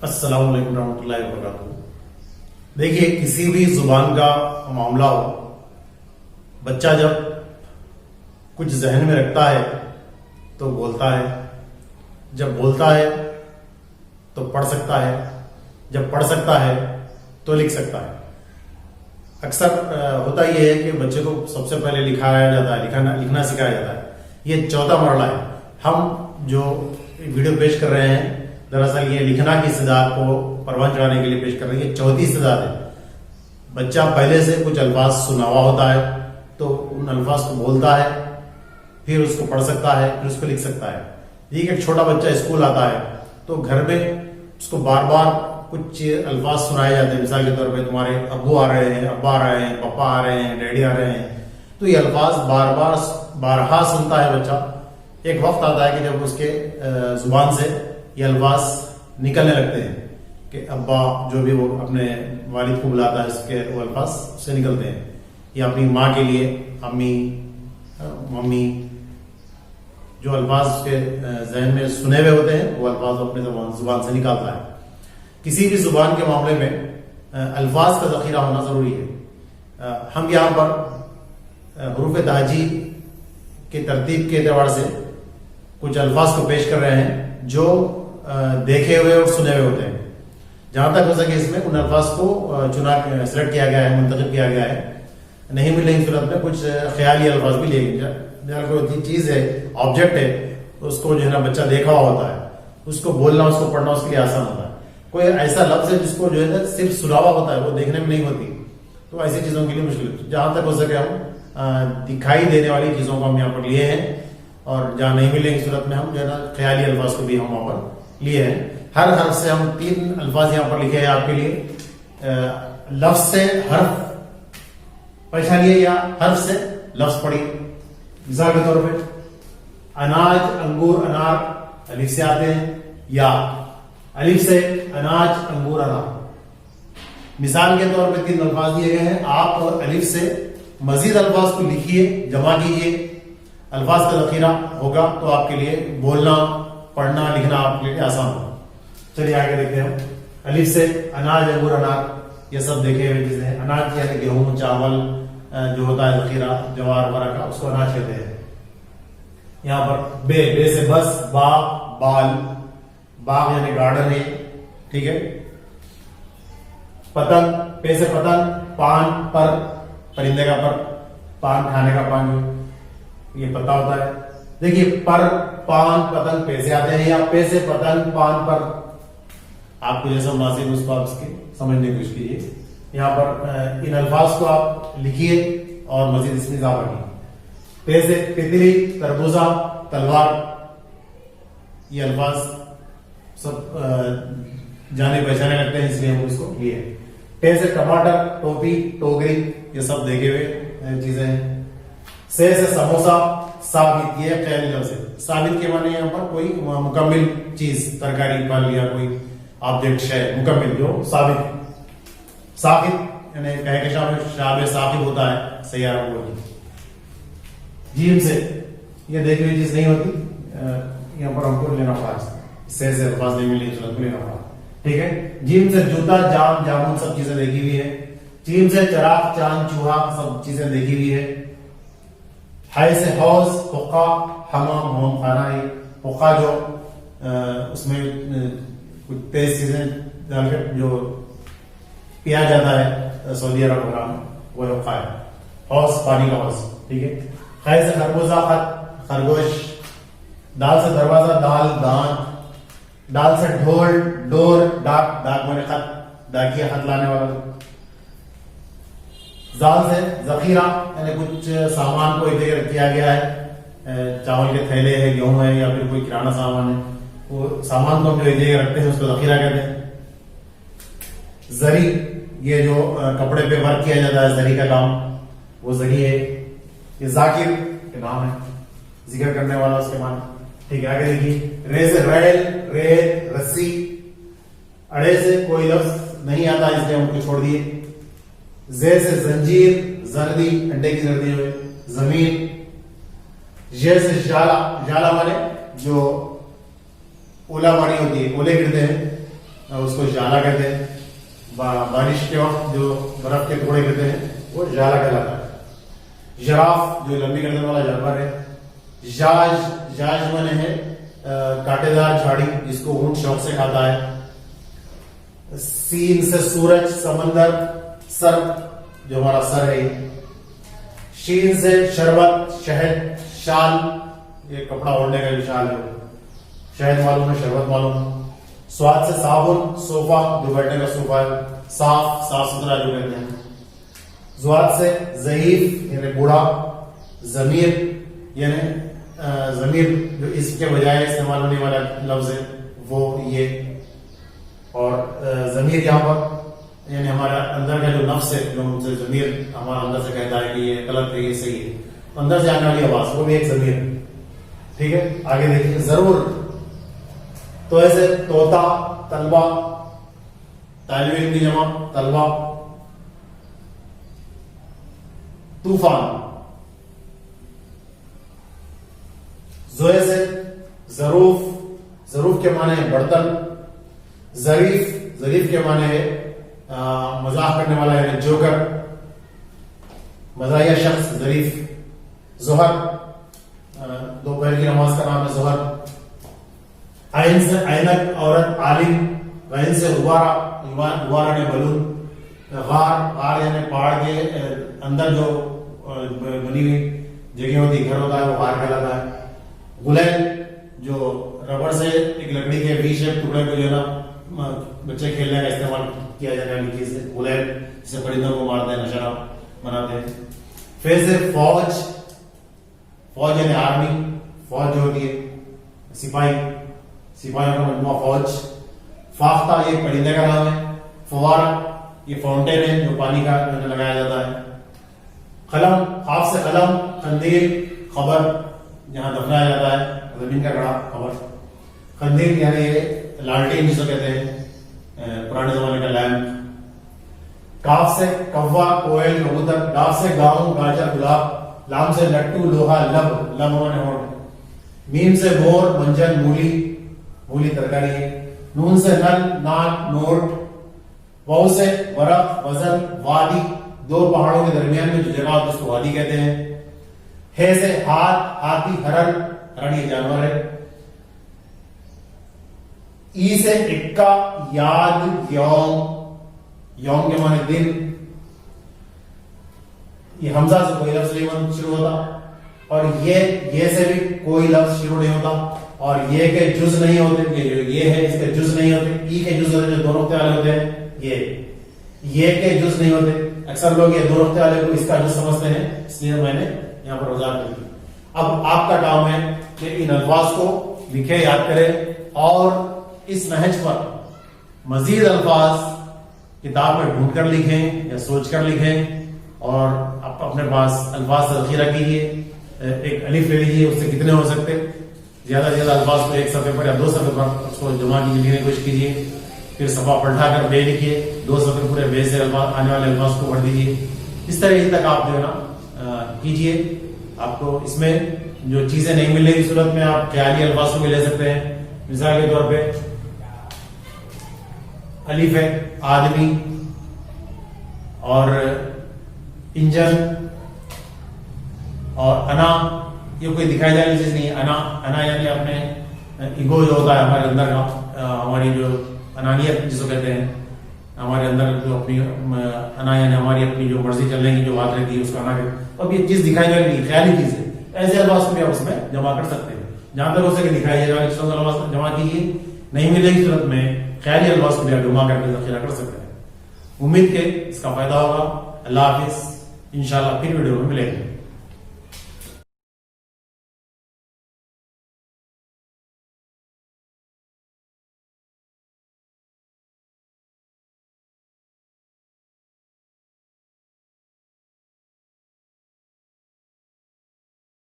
السلام علیکم ورحمۃ اللہ وبرکاتہ۔ دیکھیے، کسی بھی زبان کا معاملہ ہو، بچہ جب کچھ ذہن میں رکھتا ہے تو بولتا ہے، جب بولتا ہے تو پڑھ سکتا ہے، جب پڑھ سکتا ہے تو لکھ سکتا ہے۔ اکثر ہوتا یہ ہے کہ بچے کو سب سے پہلے لکھایا جاتا ہے، لکھنا سکھایا جاتا ہے۔ یہ چوتھا مرحلہ ہے۔ ہم جو ویڈیو پیش کر رہے ہیں، دراصل یہ لکھنا کی استعداد کو پروان چڑھانے کے لیے پیش کر رہے ہیں۔ یہ چوتھی استعداد ہے۔ بچہ پہلے سے کچھ الفاظ سنا ہوا ہوتا ہے تو ان الفاظ کو بولتا ہے، پھر اس کو پڑھ سکتا ہے، پھر اس کو لکھ سکتا ہے۔ یہ ایک چھوٹا بچہ اسکول آتا ہے تو گھر میں اس کو بار بار کچھ الفاظ سنائے جاتے ہیں۔ مثال کے طور پہ تمہارے ابو آ رہے ہیں، ابا آ رہے ہیں، پپا آ رہے ہیں، ڈیڈی آ رہے ہیں، تو یہ الفاظ بارہا سنتا ہے بچہ۔ ایک وقت آتا ہے کہ جب اس کے زبان سے یہ الفاظ نکلنے لگتے ہیں کہ ابا جو بھی وہ اپنے والد کو بلاتا ہے، اس کے وہ الفاظ سے نکلتے ہیں، یا اپنی ماں کے لیے امی، ممی، جو الفاظ اس کے ذہن میں سنے ہوئے ہوتے ہیں وہ الفاظ اپنے زبان سے نکالتا ہے۔ کسی بھی زبان کے معاملے میں الفاظ کا ذخیرہ ہونا ضروری ہے۔ ہم یہاں پر حروف تہجی کی ترتیب کے اعتبار سے کچھ الفاظ کو پیش کر رہے ہیں جو دیکھے ہوئے اور سنے ہوئے ہوتے ہیں۔ جہاں تک ہو سکے اس میں ان الفاظ کو سلیکٹ کیا گیا ہے، منتخب کیا گیا ہے۔ نہیں ملنے کی صورت میں کچھ خیالی الفاظ بھی لیے گئے۔ کوئی چیز ہے، آبجیکٹ ہے، اس کو جو ہے نا بچہ دیکھا ہوا ہوتا ہے، اس کو بولنا، اس کو پڑھنا اس کے لیے آسان ہوتا ہے۔ کوئی ایسا لفظ ہے جس کو جو ہے نا صرف سنا ہوا ہوتا ہے، وہ دیکھنے میں نہیں ہوتی، تو ایسی چیزوں کے لیے مشکل ہے۔ جہاں تک ہو سکے ہم دکھائی دینے والی چیزوں کو ہم یہاں پر لیے ہیں، اور جہاں نہیں ملنے کی صورت میں ہم جو ہے نا خیالی الفاظ کو بھی ہم وہاں پر لیے ہیں۔ ہر حرف سے ہم 3 الفاظ یہاں پر لکھے ہیں آپ کے لیے۔ لفظ سے حرف پہچانیے یا حرف سے لفظ پڑھیے۔ مثال کے طور پہ اناج، انگور، انار الف سے آتے ہیں، یا الف سے اناج، انگور، انار۔ مثال کے طور پہ 3 الفاظ دیے گئے ہیں، آپ الف سے مزید الفاظ کو لکھیے، جمع کیجیے، الفاظ کا ذخیرہ ہوگا تو آپ کے لیے بولنا، پڑھنا، لکھنا آپ کے لیے آسان ہوگا۔ چلیے آگے دیکھتے ہیں۔ الف سے اناج، انگور، انار، یہ سب دیکھے ہوئے چیزیں ہیں۔ اناج یعنی گیہوں، چاول جو ہوتا ہے ذخیرہ جوار وغیرہ کا، اس کو اناج کہتے ہیں۔ یہاں پر بے سے بس، باغ، بال، باغ یعنی گارڈن ہے، ٹھیک ہے۔ پتنگ، پے سے پتنگ، پان، پر پرندے کا پر، پان کھانے کا پان، یہ پتا ہوتا ہے۔ دیکھیے، پر، پان، پتنگ پے سے آتے ہیں، یا پے سے پتنگ، پان، پر، آپ کو جیسا مناسب اس کو آپ سمجھنے کی کوشش کیجیے۔ یہاں پر ان الفاظ کو آپ لکھیے اور مزید اس میں اضافہ کیجیے۔ پے سے تتلی، تربوزہ، تلوار، یہ الفاظ سب جانے پہچانے لگتے ہیں، اس لیے ہم اس کو لیے۔ ٹے سے ٹماٹر، ٹوپی، ٹوکری، یہ سب دیکھے ہوئے چیزیں ہیں۔ سے سموسا، ثابت، یہ خیالی لفظ ہے۔ ثابت کے معنی یہاں پر کوئی مکمل چیز، ترکاری، پھل یا کوئی آبجیکٹ ہے مکمل جو ثابت۔ ثابت یعنی کہکشاں میں شاب ثابت ہوتا ہے سیارہ کو۔ جیم سے یہ دیکھی ہوئی چیز نہیں ہوتی، یہاں پر ہم کو لینا پڑا، سے الفاظ نہیں ملے صورت میں لینا پڑا، ٹھیک ہے۔ جیم سے جوتا، جام، جامن، سب چیزیں دیکھی ہوئی ہے۔ چیم سے چراغ، چاند، چوہا، سب چیزیں دیکھی ہوئی ہے۔ ہائی سے حوض، حقہ، حمام خانہ ہے۔ حقہ جو اس میں کچھ تیز چیزیں ڈال کر جو پیا جاتا ہے سعودی عرب وغیرہ میں، وہ حقہ ہے۔ حوض، پانی کا حوض، ٹھیک ہے۔ خیر سے خربوزہ، خط، خرگوش۔ دال سے دروازہ، دال، دانت۔ ڈال سے ڈھول، ڈور، ڈاک، ڈاک میں خط، ڈاکیہ، خط لانے والا۔ زال سے ذخیرہ یعنی کچھ سامان کو ایک جگہ کیا گیا ہے، چاول کے تھیلے ہے، گیہوں ہے، یا پھر کوئی کرانہ سامان ہے، وہ سامان کو ہم جو ایک جگہ رکھتے ہیں اس کو ذخیرہ کہتے ہیں۔ زری، یہ جو کپڑے پہ ورک کیا جاتا ہے، زری کا کام، وہ زری ہے۔ یہ ذاکر کے نام ہے، ذکر کرنے والا، اس کے معنی، ٹھیک ہے۔ آگے دیکھیے، رے سے ریل، ریت، رسی۔ اڑے سے کوئی لفظ نہیں آتا، اس لیے ہم کو چھوڑ دیے۔ زے سے زنجیر، زردی، انڈے کی زردی ہوئے، زمین۔ ژ سے ژالہ، ژالہ مانے جو اولا ماری ہوتی ہے، اولے گرتے ہیں، اس کو جالا کہتے ہیں. بارش کے وقت جو برف کے ٹکڑے گرتے ہیں وہ جالا کہلاتا ہے. ژراف جو لمبی گردن والا جانور ہے. ژاژ مانے ہے کانٹے دار جھاڑی جس کو اونٹ شوق سے کھاتا ہے. سین سے سورج, سمندر, سر جو ہمارا سر ہے. شین سے شربت, شہد, شال یہ کپڑا اوڑھنے کا جو شال ہے, شہد معلوم ہے, شربت معلوم. سواد سے صابن, صوفہ جو بیٹھنے کا صوفہ ہے, صاف ستھرا جو کہتے ہیں. زواد سے ضعیف یعنی بوڑھا. ضمیر یعنی ضمیر جو اس کے بجائے استعمال ہونے والا لفظ ہے وہ یہ. اور ضمیر یہاں پر یعنی ہمارا اندر کا جو نفس ہے, جو ہم سے ضمیر ہمارا اندر سے کہتا ہے کہ یہ غلط ہے, یہ صحیح ہے, اندر سے آنے والی آواز وہ بھی ایک ضمیر ہے. ٹھیک ہے, آگے دیکھیے. ضرور تو ایسے طوطا, طلبہ, طالب علم کی جمع طلبہ. طوفان. زوئے سے ظروف, ظروف کے معنی ہے برتن. ظریف کے معنی ہے مزاح کرنے والا یعنی جوکر, مزاحیہ شخص ظریف. ظہر دوپہر کی نماز کا نام ہے ظہر. عین سے عینک عورت عالم. غین سے غبارہ نے بلون. غار یعنی پہاڑ کے اندر جو بنی ہوئی جگہ ہوتی, گھر ہوتا ہے, وہ غار کہلاتا ہے. گلیل جو ربڑ سے ایک لکڑی کے وی شیپ ٹکڑے کو جو ہے نا بچے کھیلنے کا استعمال کیا جانے والی چیز ہے. گلیل جسے پرندوں کو مارتے ہیں, نشانہ بناتے ہیں. پھر سے فوج, فوج یعنی آرمی, فوج جو ہوتی ہے سپاہی, سپاہیوں کا مجموعہ فوج. فاختہ یہ پرندے کا نام ہے. فوارہ یہ فاؤنٹین ہے جو پانی کا لگایا جاتا ہے. قلم, خاف سے قلم. قندیل خبر جہاں دفنایا جاتا ہے, زمین کا گڑھا خبر. قندیل یعنی یہ لالٹین جسے کہتے ہیں, پرانے زمانے کا لیمپ. کاف سے کوا, کوئل, کبوتر. ڈاف سے گاؤں, گاجر, گلاب. لام سے لٹو, لوہا, لب مانے ہونٹ. میم سے مور, منجن, مولی, مولی ترکاری ہے. نون سے نل, ناک, نوٹ. واو سے ورق, وزن, وادی دو پہاڑوں کے درمیان میں جو جگہ ہوتی ہے اس کو وادی کہتے ہیں. ہے سے ہاتھ, ہاتھی, ہرن, ہرن یہ جانور ہے. ای سے اکا, یاد, یوم, یوم کے معنی دن. یہ حمزہ سے کوئی لفظ نہیں شروع ہوتا, اور یہ سے بھی کوئی لفظ شروع نہیں ہوتا, اور یہ کے جز نہیں ہوتے. یہ ہے اس کے جز نہیں ہوتے. ای کے جز ہوتے جو دو نقطے والے ہوتے ہیں, یہ کے جز نہیں ہوتے. اکثر لوگ یہ دو نقطے والے کو اس کا جز سمجھتے ہیں, اس لیے میں نے یہاں پر وضاحت کی. اب آپ کا کام ہے کہ ان الفاظ کو لکھے, یاد کریں, اور اس نہج پر مزید الفاظ کتاب میں ڈھونڈ کر لکھیں یا سوچ کر لکھیں, اور آپ اپنے پاس الفاظ کا ذخیرہ کیجیے. ایک الف لے لیجیے, اس سے کتنے ہو سکتے, زیادہ سے زیادہ الفاظ کو ایک صفحے پر یا دو صفحے پر اس کو جمع کیجیے, لکھنے کی کوشش کیجیے. پھر صفحہ پلٹا کر بے لکھیے, دو صفحے پورے بے سے آنے والے الفاظ کو پڑھ دیجیے. اس طرح تک آپ جو ہے نا کیجیے. آپ کو اس میں جو چیزیں نہیں ملنے کی صورت میں آپ خیالی الفاظ کو بھی لے سکتے ہیں. مثال کے طور پہ الف ہے آدمی, اور انجن, اور انا یہ کوئی دکھائی جانے چیز نہیں ہے. انا یعنی اپنے ایگو جو ہوتا ہے ہمارے اندر کا, ہماری جو انانیت جس کو کہتے ہیں, ہمارے اندر جو اپنی انا یعنی ہماری اپنی جو مرضی چلنے کی جو بات رہتی ہے اس کا انا ہے. اب یہ چیز دکھائی جائے گی خیالی چیز ہے, ایسے الفاظ کو بھی آپ اس میں جمع کر سکتے ہیں. جہاں تک ہو سکے دکھائی الفاظ جمع کیجیے. نہیں ملے گی صورت میں خیالی الفاظ کو بھی آپ جمع کر کے ذخیرہ کر سکتے ہیں. امید کہ اس کا فائدہ ہوگا. اللہ حافظ, انشاءاللہ پھر ویڈیو میں ملیں گے.